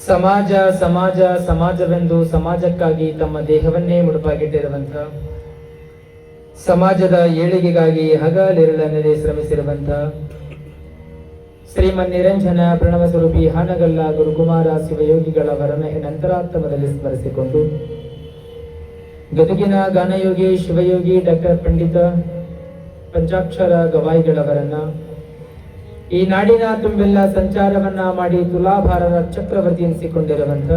ಸಮಾಜ ಸಮಾಜ ಸಮಾಜವೆಂದು ಸಮಾಜಕ್ಕಾಗಿ ತಮ್ಮ ದೇಹವನ್ನೇ ಮುಡುಪಾಗಿಟ್ಟಿರುವಂಥ, ಸಮಾಜದ ಏಳಿಗೆಗಾಗಿ ಹಗಲಿರುಳನೆದೆ ಶ್ರಮಿಸಿರುವಂಥ ಶ್ರೀಮನ್ ನಿರಂಜನ ಪ್ರಣವ ಸ್ವರೂಪಿ ಹಾನಗಲ್ಲ ಗುರುಕುಮಾರ ಶಿವಯೋಗಿಗಳವರನ್ನ ನಂತರಾತ್ಮದಲ್ಲಿ ಸ್ಮರಿಸಿಕೊಂಡು, ಗದಗಿನ ಗಾನಯೋಗಿ ಶಿವಯೋಗಿ ಡಾಕ್ಟರ್ ಪಂಡಿತ ಪಂಚಾಕ್ಷರ ಗವಾಯಿಗಳವರನ್ನ, ಈ ನಾಡಿನ ತುಂಬೆಲ್ಲ ಸಂಚಾರವನ್ನ ಮಾಡಿ ತುಲಾಭಾರದ ಚಕ್ರವರ್ತಿ ಎನಿಸಿಕೊಂಡಿರುವಂಥ,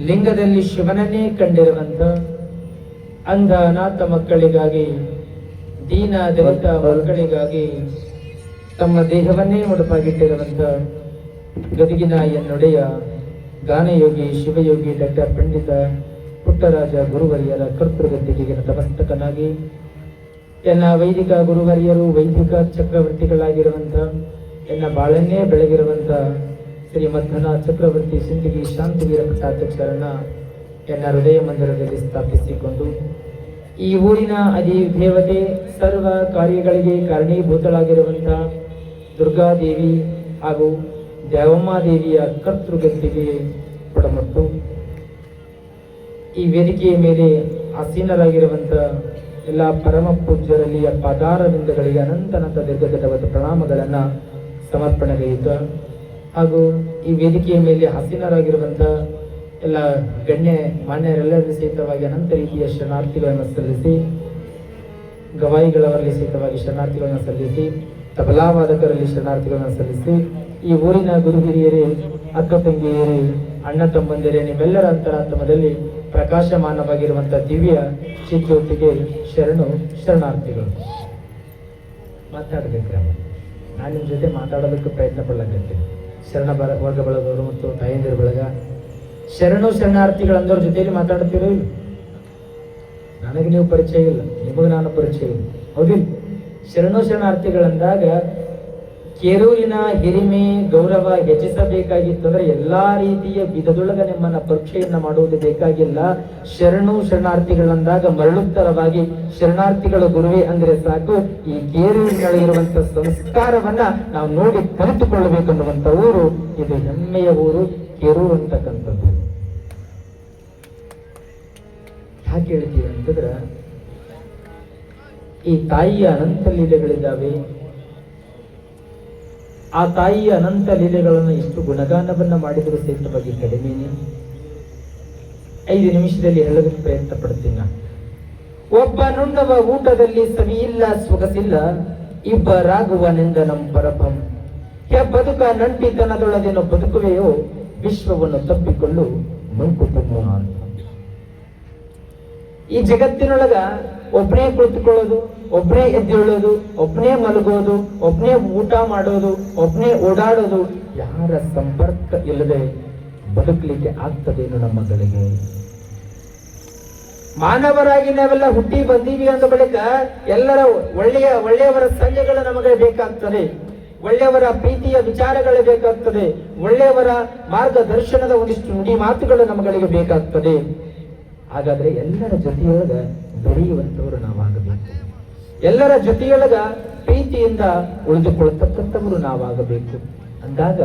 ಲಿಂಗದಲ್ಲಿ ಶಿವನನ್ನೇ ಕಂಡಿರುವಂಥ ಅಂಧ ಅನಾಥ ಮಕ್ಕಳಿಗಾಗಿ, ದೀನ ದಲಿತ ಮಕ್ಕಳಿಗಾಗಿ ತಮ್ಮ ದೇಹವನ್ನೇ ಮುಡುಪಾಗಿಟ್ಟಿರುವಂಥ ಗದಗಿನ ಎನ್ನೊಡೆಯ ಗಾನಯೋಗಿ ಶಿವಯೋಗಿ ಡಾಕ್ಟರ್ ಪಂಡಿತ ಪುಟ್ಟರಾಜ ಗುರುವರಿಯರ ಕರ್ತೃಗದ್ದಿಗೆ ನತಮಸ್ತಕನಾಗಿ, ಎನ್ನ ವೈದಿಕ ಗುರುವರಿಯರು ವೈದಿಕ ಚಕ್ರವರ್ತಿಗಳಾಗಿರುವಂಥ, ಎನ್ನ ಬಾಳನ್ನೇ ಬೆಳಗಿರುವಂಥ ಶ್ರೀಮದ್ಧನ ಚಕ್ರವರ್ತಿ ಸಿಂದಗಿ ಶಾಂತಿವೀರ ಕಟಾಧ್ಯಕ್ಷರನ್ನ ಎನ್ನ ಹೃದಯ ಮಂದಿರದಲ್ಲಿ ಸ್ಥಾಪಿಸಿಕೊಂಡು, ಈ ಊರಿನ ಅಧಿದೇವತೆ ಸರ್ವ ಕಾರ್ಯಗಳಿಗೆ ಕಾರಣೀಭೂತಳಾಗಿರುವಂಥ ದುರ್ಗಾದೇವಿ ಹಾಗೂ ದೇವಮ್ಮಾದೇವಿಯ ಕರ್ತೃಗದ್ದಿಗೆ ಪಡಮಟ್ಟು, ಈ ವೇದಿಕೆಯ ಮೇಲೆ ಆಸೀನರಾಗಿರುವಂಥ ಎಲ್ಲ ಪರಮ ಪೂಜ್ಯರಲ್ಲಿ ಪಾದಾರವಿಂದಗಳಿಗೆ ಅನಂತ ದೀರ್ಘದವದ ಪ್ರಣಾಮಗಳನ್ನು ಸಮರ್ಪಣೆಗೈತ, ಹಾಗೂ ಈ ವೇದಿಕೆಯ ಮೇಲೆ ಆಸೀನರಾಗಿರುವಂಥ ಎಲ್ಲ ಗಣ್ಯ ಮಾನ್ಯರೆಲ್ಲರಿಗೂ ಸಹಿತವಾಗಿ ಅನಂತ ರೀತಿಯ ಶರಣಾರ್ಥಿಗಳನ್ನು ಸಲ್ಲಿಸಿ, ಗವಾಯಿಗಳವರಲ್ಲಿ ಸಹಿತವಾಗಿ ಶರಣಾರ್ಥಿಗಳನ್ನು ಸಲ್ಲಿಸಿ, ತಬಲಾವಾದಕರಲ್ಲಿ ಶರಣಾರ್ಥಿಗಳನ್ನು ಸಲ್ಲಿಸಿ, ಈ ಊರಿನ ಗುರು ಹಿರಿಯರೇ, ಅಕ್ಕ ತಂಗಿಯರೇ, ಅಣ್ಣ ತಮ್ಮಂದಿರೇ, ನಿಮ್ಮೆಲ್ಲರ ಅಂತರಾತ್ಮದಲ್ಲಿ ಪ್ರಕಾಶಮಾನವಾಗಿರುವಂಥ ದಿವ್ಯ ಚಿಜ್ಯೋತಿಗೆ ಶರಣಾರ್ಥಿಗಳು. ಮಾತಾಡಬೇಕ್ರಿ, ನಾನು ನಿಮ್ಮ ಜೊತೆ ಮಾತಾಡೋದಕ್ಕೆ ಪ್ರಯತ್ನ ಪಡ್ಲಾಕತ್ತೀನಿ. ವರ್ಗ ಬಳಗವರು ಮತ್ತು ತಾಯಂದಿರ ಬಳಗ ಶರಣಾರ್ಥಿಗಳಂದವ್ರ ಜೊತೆಯಲ್ಲಿ ಮಾತಾಡ್ತಿರೋ ಇಲ್ಲ. ನನಗೆ ನೀವು ಪರಿಚಯ ಇಲ್ಲ, ನಿಮಗೆ ನಾನು ಪರಿಚಯ ಇಲ್ಲ, ಹೌದಿಲ್ಲ? ಶರಣಾರ್ಥಿಗಳಂದಾಗ ಕೇರೂರಿನ ಹಿರಿಮೆ ಗೌರವ ಹೆಚ್ಚಿಸಬೇಕಾಗಿತ್ತಂದ್ರೆ ಎಲ್ಲಾ ರೀತಿಯ ವಿಧದೊಳಗ ನಿಮ್ಮನ್ನ ಪರೀಕ್ಷೆಯನ್ನ ಮಾಡುವುದು ಬೇಕಾಗಿಲ್ಲ. ಶರಣಾರ್ಥಿಗಳಂದಾಗ ಮರಳುತ್ತರವಾಗಿ ಶರಣಾರ್ಥಿಗಳ ಗುರುವೇ ಅಂದ್ರೆ ಸಾಕು. ಈ ಕೇರೂರಿನಲ್ಲಿರುವಂತ ಸಂಸ್ಕಾರವನ್ನ ನಾವು ನೋಡಿ ಕಲಿತುಕೊಳ್ಳಬೇಕನ್ನುವಂತ ಊರು ಇದು, ಹೆಮ್ಮೆಯ ಊರು ಕೇರೂರು ಅಂತಕ್ಕಂಥದ್ದು. ಯಾಕೆ ಹೇಳ್ತೀವಿ ಅಂತಂದ್ರ, ಈ ತಾಯಿಯ ಅನಂತ ಲೀಲೆಗಳಿದ್ದಾವೆ. ಆ ತಾಯಿಯ ಅನಂತ ಲೀಲೆಗಳನ್ನು ಎಷ್ಟು ಗುಣಗಾನವನ್ನ ಮಾಡಿದರೂ ಸಹಿತವಾಗಿ ಕಡಿಮೆನೆ. 5 ನಿಮಿಷದಲ್ಲಿ ಹೇಳೋದಕ್ಕೆ ಪ್ರಯತ್ನ ಪಡ್ತೀನಿ. ಒಬ್ಬ ನುಣ್ಣವ ಊಟದಲ್ಲಿ ಸವಿಯಿಲ್ಲ ಸೊಗಸಿಲ್ಲ, ಇಬ್ಬರಾಗುವನೆಂದ ನಮ್ಮ ಪರಭಂ. ಬದುಕ ನಂಟಿತನದೊಳದೇನೋ ಬದುಕುವೆಯೋ, ವಿಶ್ವವನ್ನು ತಪ್ಪಿಕೊಳ್ಳು ಮಂಕುತಿಮ್ಮ ಅಂತ. ಈ ಜಗತ್ತಿನೊಳಗ ಒಬ್ಬನೇ ಕುಳಿತುಕೊಳ್ಳೋದು, ಒಬ್ಬನೇ ಎದ್ದೇಳೋದು, ಒಬ್ಬನೇ ಮಲಗೋದು, ಒಬ್ಬನೇ ಊಟ ಮಾಡೋದು, ಒಬ್ಬನೇ ಓಡಾಡೋದು, ಯಾರ ಸಂಪರ್ಕ ಇಲ್ಲದೆ ಬದುಕಲಿಕ್ಕೆ ಆಗ್ತದೇನು ನಮ್ಮಗಳಿಗೆ? ಮಾನವರಾಗಿ ನಾವೆಲ್ಲ ಹುಟ್ಟಿ ಬಂದೀವಿ ಅಂದ ಬಳಿಕ ಎಲ್ಲರ ಒಳ್ಳೆಯವರ ಸಂಘಗಳು ನಮಗೆ ಬೇಕಾಗ್ತದೆ, ಒಳ್ಳೆಯವರ ಪ್ರೀತಿಯ ವಿಚಾರಗಳೇ ಬೇಕಾಗ್ತದೆ, ಒಳ್ಳೆಯವರ ಮಾರ್ಗದರ್ಶನದ ಒಂದಿಷ್ಟು ನುಡಿ ಮಾತುಗಳು ನಮ್ಮಗಳಿಗೆ ಬೇಕಾಗ್ತದೆ. ಹಾಗಾದ್ರೆ ಎಲ್ಲರ ಜೊತೆಯೊಳಗ ಬೆರೆಯುವಂತವರು ನಾವಾಗಬೇಕು, ಎಲ್ಲರ ಜೊತೆಯೊಳಗ ಪ್ರೀತಿಯಿಂದ ಉಳಿದುಕೊಳ್ಳತಕ್ಕಂಥವರು ನಾವಾಗಬೇಕು. ಅಂದಾಗ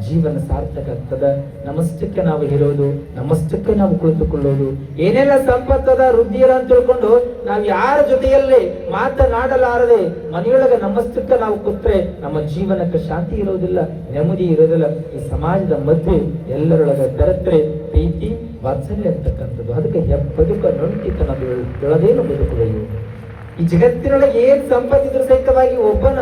ಜೀವನ ಸಾರ್ಥಕ ಆಗ್ತದ. ನಮ್ಮಷ್ಟಕ್ಕೆ ನಾವು ಇರೋದು, ನಮ್ಮಷ್ಟಕ್ಕೆ ನಾವು ಕುಳಿತುಕೊಳ್ಳೋದು, ಏನೆಲ್ಲ ಸಂಪತ್ತದ ವೃದ್ಧಿಯರ ಅಂತ ತಿಳ್ಕೊಂಡು ನಾವು ಯಾರ ಜೊತೆಯಲ್ಲಿ ಮಾತನಾಡಲಾರದೆ ಮನೆಯೊಳಗ ನಮ್ಮಷ್ಟಕ್ಕೆ ನಾವು ಕೂತ್ರೆ ನಮ್ಮ ಜೀವನಕ್ಕೆ ಶಾಂತಿ ಇರೋದಿಲ್ಲ, ನೆಮ್ಮದಿ ಇರೋದಿಲ್ಲ. ಈ ಸಮಾಜದ ಮಧ್ಯೆ ಎಲ್ಲರೊಳಗ ಬೆರೆತ್ರೆ ಪ್ರೀತಿ ವಾತ್ಸಲ್ಯ ಅಂತಕ್ಕಂಥದ್ದು. ಅದಕ್ಕೆ ಬದುಕ ನೊಂಟಿತನ ಬೆಳದೇನು ಬದುಕುವೆಯು. ಈ ಜಗತ್ತಿನೊಳಗೆ ಏನ್ ಸಂಪತ್ತಿದ್ರು ಸಹಿತವಾಗಿ ಒಬ್ಬನ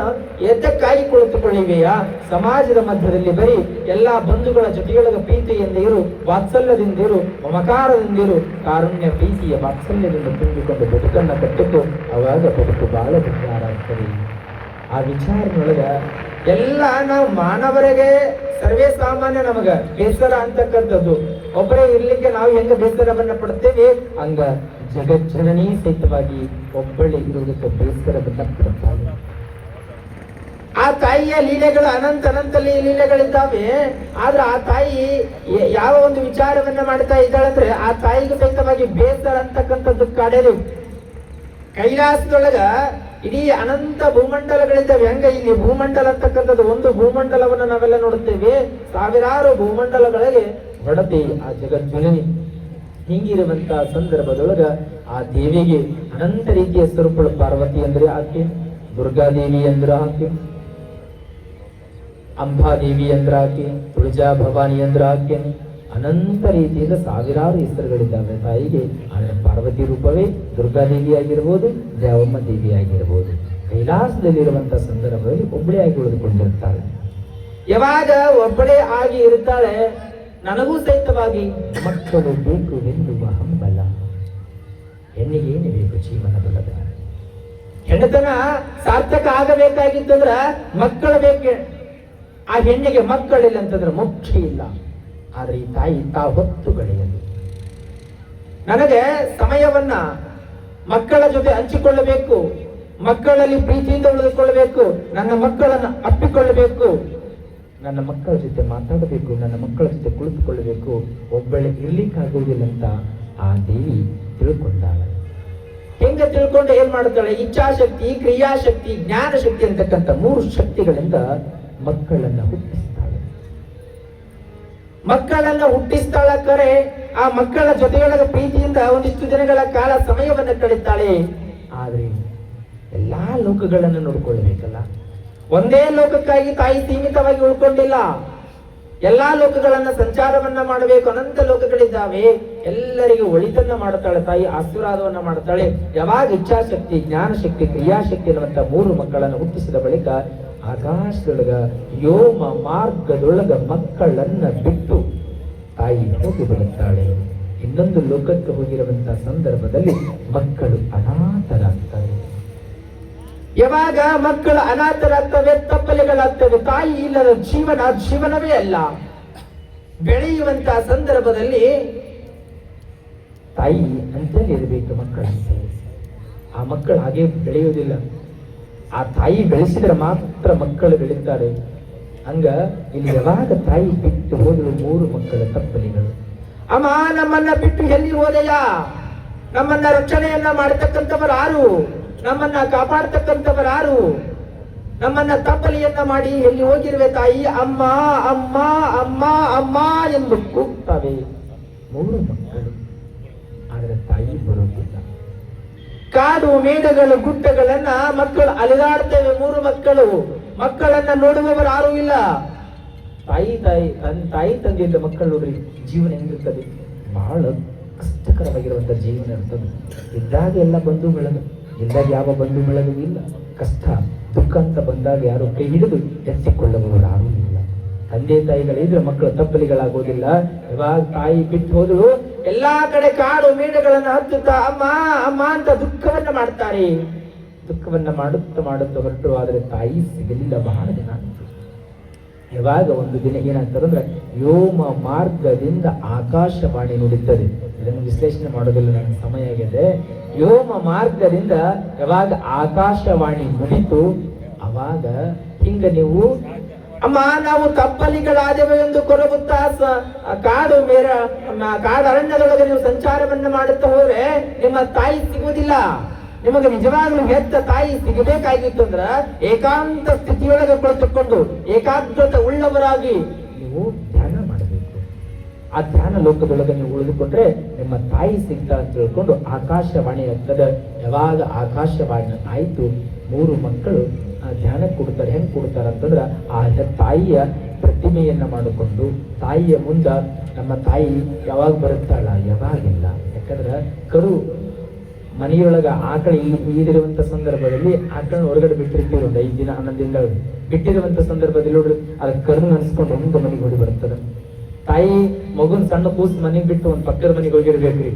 ಎದ್ದಕ್ಕಾಗಿ ಕುಳಿತುಕೊಳ್ಳಿವೆಯಾ? ಸಮಾಜದ ಮಧ್ಯದಲ್ಲಿ ಬರೀ ಎಲ್ಲಾ ಬಂಧುಗಳ ಜೊತೆಯೊಳಗ ಪ್ರೀತಿಯಿಂದ ಇರು, ವಾತ್ಸಲ್ಯದಿಂದ ಇರು, ಮಮಕಾರದಿಂದ ಕಾರುಣ್ಯ ಪ್ರೀತಿಯ ವಾತ್ಸಲ್ಯದಿಂದ ತುಂಬಿಕೊಂಡು ಬದುಕನ್ನ ಕಟ್ಟಿದ್ದು, ಅವಾಗ ಬದುಕು ಬಹಳ ವಿಚಾರ ಆಗ್ತದೆ. ಆ ವಿಚಾರನೊಳಗ ಎಲ್ಲ ನಾವು ಮಾನವರಿಗೆ ಸರ್ವೇ ಸಾಮಾನ್ಯ ನಮಗ ಬೇಸರ ಅಂತಕ್ಕಂಥದ್ದು. ಒಬ್ಬರೇ ಇರ್ಲಿಕ್ಕೆ ನಾವು ಹೆಂಗ ಬೇಸರವನ್ನ ಪಡ್ತೇವೆ, ಹಂಗ ಜಗಜ್ಜನನಿ ಸಹಿತವಾಗಿ ಒಬ್ಬಳೆ ಇರುವುದಕ್ಕೆ ಬೇಸರವನ್ನ ಪಡ್ತಾರೆ. ಆ ತಾಯಿಯ ಲೀಲೆಗಳು ಅನಂತ ಲೀಲೆಗಳಿದ್ದಾವೆ. ಆದ್ರೆ ಆ ತಾಯಿ ಯಾವ ಒಂದು ವಿಚಾರವನ್ನ ಮಾಡ್ತಾ ಇದ್ದಾಳಂದ್ರೆ, ಆ ತಾಯಿಗೆ ಸಹಿತವಾಗಿ ಬೇಸರ ಅಂತಕ್ಕಂಥದ್ದು ಕಾಡೇರಿ. ಕೈಲಾಸದೊಳಗ ಇಡೀ ಅನಂತ ಭೂಮಂಡಲಗಳಿದ್ದಾವೆ. ಹೆಂಗ ಇಲ್ಲಿ ಭೂಮಂಡಲ ಅಂತಕ್ಕಂಥದ್ದು ಒಂದು ಭೂಮಂಡಲವನ್ನು ನಾವೆಲ್ಲ ನೋಡುತ್ತೇವೆ, ಸಾವಿರಾರು ಭೂಮಂಡಲಗಳಿಗೆ ಹೊಡತಿ ಆ ಜಗಜ್ಜನನಿ. ಹಿಂಗಿರುವಂತ ಸಂದರ್ಭದೊಳಗ ಆ ದೇವಿಗೆ ಅನಂತ ರೀತಿಯ ಸ್ವರೂಪಗಳು. ಪಾರ್ವತಿ ಅಂದ್ರೆ ಆಕೆ, ದುರ್ಗಾದೇವಿ ಅಂದ್ರೆ ಆಕೆ, ಅಂಬಾದೇವಿ ಅಂದ್ರೆ ಆಕೆ, ತುಳಜಾ ಭವಾನಿ ಅಂದ್ರೆ ಆಕೆ. ಅನಂತ ರೀತಿಯಿಂದ ಸಾವಿರಾರು ಹೆಸರುಗಳಿದ್ದಾವೆ ತಾಯಿಗೆ. ಆದರೆ ಪಾರ್ವತಿ ರೂಪವೇ ದುರ್ಗಾದೇವಿ ಆಗಿರ್ಬೋದು, ದ್ಯಾವಮ್ಮ ದೇವಿ ಆಗಿರ್ಬೋದು. ಕೈಲಾಸದಲ್ಲಿರುವಂತಹ ಸಂದರ್ಭದಲ್ಲಿ ಒಬ್ಬಳೇ ಆಗಿ ಉಳಿದುಕೊಂಡಿರ್ತಾಳೆ. ಯಾವಾಗ ಒಬ್ಬಳೇ ಆಗಿ ಇರ್ತಾಳೆ, ನನಗೂ ಸಹಿತವಾಗಿ ಮಕ್ಕಳು ಬೇಕು ಎನ್ನುವ ಹಂಬಲ. ಹೆಣ್ಣಿಗೆ ಏನು ಬೇಕು ಜೀವನದೊಳಗ? ಹೆಣ್ಣತನ ಸಾರ್ಥಕ ಆಗಬೇಕಾಗಿತ್ತಂದ್ರ ಮಕ್ಕಳು ಬೇಕು. ಆ ಹೆಣ್ಣಿಗೆ ಮಕ್ಕಳಿಲ್ಲ ಅಂತಂದ್ರೆ ಮೋಕ್ಷ ಇಲ್ಲ. ಆದ್ರೆ ಈ ತಾಯಿ ಹೊತ್ತು ಗಳೆಯಲು ನನಗೆ ಸಮಯವನ್ನ ಮಕ್ಕಳ ಜೊತೆ ಹಂಚಿಕೊಳ್ಳಬೇಕು, ಮಕ್ಕಳಲ್ಲಿ ಪ್ರೀತಿಯಿಂದ ಉಳಿದುಕೊಳ್ಳಬೇಕು, ನನ್ನ ಮಕ್ಕಳನ್ನ ಅಪ್ಪಿಕೊಳ್ಳಬೇಕು, ನನ್ನ ಮಕ್ಕಳ ಜೊತೆ ಮಾತಾಡಬೇಕು, ನನ್ನ ಮಕ್ಕಳ ಜೊತೆ ಕುಳಿತುಕೊಳ್ಳಬೇಕು. ಒಬ್ಬಳೆ ಇರ್ಲಿಕ್ಕಾಗುವುದಿಲ್ಲ ಅಂತ ಆ ದೇವಿ ತಿಳ್ಕೊಂಡಾಳೆ. ಹೆಂಗ ತಿಳ್ಕೊಂಡು ಏನ್ ಮಾಡ್ತಾಳೆ? ಇಚ್ಛಾಶಕ್ತಿ, ಕ್ರಿಯಾಶಕ್ತಿ, ಜ್ಞಾನ ಶಕ್ತಿ ಅಂತಕ್ಕಂಥ 3 ಶಕ್ತಿಗಳಿಂದ ಮಕ್ಕಳನ್ನ ಹುಟ್ಟಿಸ್ತಾಳೆ. ಮಕ್ಕಳನ್ನ ಹುಟ್ಟಿಸ್ತಾಳ ಕರೆ ಆ ಮಕ್ಕಳ ಜೊತೆಯೊಳಗ ಪ್ರೀತಿಯಿಂದ ಒಂದಿಷ್ಟು ದಿನಗಳ ಕಾಲ ಸಮಯವನ್ನು ಕಳೀತಾಳೆ. ಆದ್ರೆ ಎಲ್ಲಾ ಲೋಕಗಳನ್ನು ನೋಡ್ಕೊಳ್ಬೇಕಲ್ಲ. ಒಂದೇ ಲೋಕಕ್ಕಾಗಿ ತಾಯಿ ಸೀಮಿತವಾಗಿ ಉಳ್ಕೊಂಡಿಲ್ಲ. ಎಲ್ಲಾ ಲೋಕಗಳನ್ನ ಸಂಚಾರವನ್ನ ಮಾಡಬೇಕು. ಅನಂತ ಲೋಕಗಳಿದ್ದಾವೆ. ಎಲ್ಲರಿಗೂ ಒಳಿತನ್ನ ಮಾಡ್ತಾಳೆ ತಾಯಿ, ಆಶೀರ್ವಾದವನ್ನ ಮಾಡ್ತಾಳೆ. ಯಾವಾಗ ಇಚ್ಛಾಶಕ್ತಿ, ಜ್ಞಾನಶಕ್ತಿ, ಕ್ರಿಯಾಶಕ್ತಿ ಅನ್ನುವಂತ 3 ಮಕ್ಕಳನ್ನು ಹುಟ್ಟಿಸಿದ ಬಳಿಕ ಆಕಾಶದೊಳಗ ವ್ಯೋಮ ಮಾರ್ಗದೊಳಗ ಮಕ್ಕಳನ್ನ ಬಿಟ್ಟು ತಾಯಿ ಹೋಗಿ ಬಿಡುತ್ತಾಳೆ. ಇನ್ನೊಂದು ಲೋಕಕ್ಕೆ ಹೋಗಿರುವಂತಹ ಸಂದರ್ಭದಲ್ಲಿ ಮಕ್ಕಳು ಅನಾಥರಾಗ್ತಾರೆ. ಯಾವಾಗ ಮಕ್ಕಳು ಅನಾಥರಾಗ್ತವೆ, ತಪ್ಪಲೆಗಳಾಗ್ತವೆ, ತಾಯಿ ಇಲ್ಲದ ಜೀವನವೇ ಅಲ್ಲ. ಬೆಳೆಯುವಂತಹ ಸಂದರ್ಭದಲ್ಲಿ ತಾಯಿ ಅಂತಲೇ ಇರಬೇಕು ಮಕ್ಕಳಂತೆ. ಆ ಮಕ್ಕಳು ಹಾಗೆ ಬೆಳೆಯುವುದಿಲ್ಲ. ಆ ತಾಯಿ ಬೆಳೆಸಿದ್ರೆ ಮಾತ್ರ ಮಕ್ಕಳು ಬೆಳೀತಾರೆ. ಹಂಗ ಇಲ್ಲಿ ಯಾವಾಗ ತಾಯಿ ಬಿಟ್ಟು ಹೋದಳು 3 ಮಕ್ಕಳ ತಪ್ಪಲಿಗಳು. ಅಮ್ಮ ನಮ್ಮನ್ನ ಬಿಟ್ಟು ಎಲ್ಲಿ ಹೋದೆಯ? ನಮ್ಮನ್ನ ರಕ್ಷಣೆಯನ್ನ ಮಾಡತಕ್ಕಂಥವರು ಯಾರು? ನಮ್ಮನ್ನ ಕಾಪಾಡ್ತಕ್ಕಂಥವರು ಯಾರು? ನಮ್ಮನ್ನ ತಪ್ಪಲಿಯನ್ನ ಮಾಡಿ ಎಲ್ಲಿ ಹೋಗಿರುವೆ ತಾಯಿ? ಅಮ್ಮ ಅಮ್ಮ ಅಮ್ಮ ಅಮ್ಮ ಎಂದು ಕೂಗ್ತವೆ 3 ಮಕ್ಕಳು. ಆದ್ರೆ ತಾಯಿ ಬರೋದಿಲ್ಲ. ಕಾಡು ಮೇಡುಗಳು ಗುಡ್ಡಗಳನ್ನ ಮಕ್ಕಳು ಅಲೆದಾಡ್ತೇವೆ 3 ಮಕ್ಕಳು. ಮಕ್ಕಳನ್ನ ನೋಡುವವರು ಯಾರೂ ಇಲ್ಲ. ತಾಯಿ ತಂದೆಯಿಂದ ಮಕ್ಕಳು ನೋಡ್ರಿ ಜೀವನ ಹೆಂಗಿರ್ತದೆ? ಬಹಳ ಕಷ್ಟಕರವಾಗಿರುವಂತ ಜೀವನ ಇರ್ತದೆ. ಇದ್ದಾಗ ಎಲ್ಲ ಬಂಧು ಬೆಳಗು, ಇದ್ದಾಗ ಯಾವ ಬಂಧು ಬೆಳಗು ಇಲ್ಲ. ಕಷ್ಟ ದುಃಖ ಅಂತ ಬಂದಾಗ ಯಾರು ಕೈ ಹಿಡಿದು ಎತ್ತಿಕೊಳ್ಳುವವರು ಯಾರೂ ಇಲ್ಲ. ತಂದೆ ತಾಯಿಗಳಿದ್ರೆ ಮಕ್ಕಳು ತಪ್ಪಲಿಗಳಾಗೋದಿಲ್ಲ. ಯಾವಾಗ ತಾಯಿ ಬಿಟ್ಟು ಹೋದ್ರು ಎಲ್ಲಾ ಕಡೆ ಕಾಡು ಮೇಡುಗಳನ್ನ ಹತ್ತುತ್ತಾ ಅಮ್ಮ ಅಮ್ಮ ಅಂತ ದುಃಖವನ್ನ ಮಾಡ್ತಾರೆ. ದುಃಖವನ್ನ ಮಾಡುತ್ತಾ ಹೊರಟು. ಆದ್ರೆ ತಾಯಿ ಸಿಗಲಿಲ್ಲ ಬಹಳ ದಿನ. ಯಾವಾಗ ಒಂದು ದಿನ ಏನಾಗ್ತದಂದ್ರೆ ವ್ಯೋಮ ಮಾರ್ಗದಿಂದ ಆಕಾಶವಾಣಿ ನುಡಿತದೆ. ಇದನ್ನು ವಿಶ್ಲೇಷಣೆ ಮಾಡೋದಿಲ್ಲ, ನನ್ನ ಸಮಯ ಆಗಿದೆ. ವ್ಯೋಮ ಮಾರ್ಗದಿಂದ ಯಾವಾಗ ಆಕಾಶವಾಣಿ ನುಡಿತು, ಅವಾಗ ಹಿಂಗ ನೀವು ಅಮ್ಮ ನಾವು ತಪ್ಪಲಿಗಳಾದೆವು ಎಂದು ಕೊರಗುತ್ತಾ ಕಾಡು ಅರಣ್ಯದೊಳಗೆ ನೀವು ಸಂಚಾರವನ್ನ ಮಾಡುತ್ತಾ ಹೋದ್ರೆ ನಿಮ್ಮ ತಾಯಿ ಸಿಗುವುದಿಲ್ಲ. ನಿಮಗೆ ನಿಜವಾಗ್ಲೂ ಹೆತ್ತ ತಾಯಿ ಸಿಗಬೇಕಾಗಿತ್ತು ಅಂದ್ರ ಏಕಾಂತ ಸ್ಥಿತಿಯೊಳಗೆ ಕುಳಿತುಕೊಂಡು ಏಕಾಗ್ರತೆ ಉಳ್ಳವರಾಗಿ ನೀವು ಧ್ಯಾನ ಮಾಡಬೇಕು. ಆ ಧ್ಯಾನ ಲೋಕದೊಳಗೆ ನೀವು ಉಳಿದುಕೊಂಡ್ರೆ ನಿಮ್ಮ ತಾಯಿ ಸಿಗ್ತಾ ಅಂತ ತಿಳ್ಕೊಂಡು ಆಕಾಶವಾಣಿ ಆಗ್ತದೆ. ಯಾವಾಗ ಆಕಾಶವಾಣಿ ಆಯ್ತು 3 ಮಕ್ಕಳು ಧ್ಯಾನ ಕೊಡ್ತಾರೆ. ಹೆಂಗ್ ಕೊಡ್ತಾರ ಅಂತಂದ್ರ ಆ ತಾಯಿಯ ಪ್ರತಿಮೆಯನ್ನ ಮಾಡಿಕೊಂಡು ತಾಯಿಯ ಮುಂದ ನಮ್ಮ ತಾಯಿ ಯಾವಾಗ ಬರುತ್ತಾಳ? ಯಾವಾಗಿಲ್ಲ. ಯಾಕಂದ್ರ ಕರು ಮನೆಯೊಳಗ ಆಕಳ ಈದಿರುವಂತ ಸಂದರ್ಭದಲ್ಲಿ ಆಕಳ ಹೊರಗಡೆ ಬಿಟ್ಟಿರ್ತೀವಿ. ಒಂದು 5 ದಿನ 11 ದಿನ ಬಿಟ್ಟಿರುವಂತ ಸಂದರ್ಭದಲ್ಲಿ ನೋಡ್ರಿ ಅದ ಕರು ಅನ್ಸ್ಕೊಂಡು ಹೆಂಗ ಮನೆಗೆ ಹೋಗಿ ಬರ್ತದ. ತಾಯಿ ಮಗುನ್ ಸಣ್ಣ ಕೂಸ್ ಮನೆಗೆ ಬಿಟ್ಟು ಒಂದ್ ಪಕ್ಕದ ಮನೆಗೆ ಹೋಗಿರ್ಬೇಕ್ರಿ.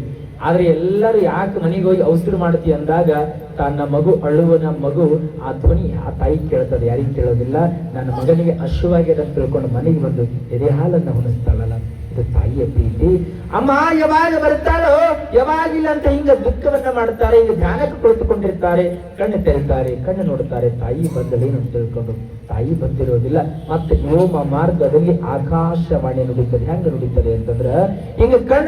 ಆದ್ರೆ ಎಲ್ಲರೂ ಯಾಕೆ ಮನೆಗೆ ಹೋಗಿ ಔಷಧಿ ಮಾಡ್ತಿ ಅಂದಾಗ ತನ್ನ ಮಗು ಅಳುವನ ಮಗು ಆ ಧ್ವನಿ ಆ ತಾಯಿ ಕೇಳ್ತದೆ, ಯಾರಿಗೆ ಕೇಳೋದಿಲ್ಲ. ನನ್ನ ಮಗನಿಗೆ ಅಶ್ವವಾಗಿದೆ ಅಂತ ತಿಳ್ಕೊಂಡು ಮನೆಗೆ ಬಂದು ಎದೆ ಹಾಲನ್ನ ಹೊಣಿಸ್ತಾಳಲ್ಲ, ಇದು ತಾಯಿಯ ಪ್ರೀತಿ. ಅಮ್ಮ ಯಾವಾಗ ಬರ್ತಾಳೋ ಯಾವಾಗಿಲ್ಲ ಅಂತ ಹಿಂಗ ದುಃಖವನ್ನ ಮಾಡ್ತಾರೆ. ಹಿಂಗ ಧ್ಯಾನಕ್ಕೆ ಕುಳಿತುಕೊಂಡಿರ್ತಾರೆ. ಕಣ್ಣು ತೆರೀತಾರೆ, ಕಣ್ಣು ನೋಡ್ತಾರೆ. ತಾಯಿ ಬಂದಲೇನು ಅಂತ ತಿಳ್ಕೊಂಡು ತಾಯಿ ಬಂದಿರೋದಿಲ್ಲ. ಮತ್ತೆ ವ್ಯೋಮ ಮಾರ್ಗದಲ್ಲಿ ಆಕಾಶವಾಣಿ ನುಡಿತದೆ. ಹೆಂಗ ನುಡಿತದೆ ಅಂತಂದ್ರ ಹಿಂಗ ಕಣ್ಣು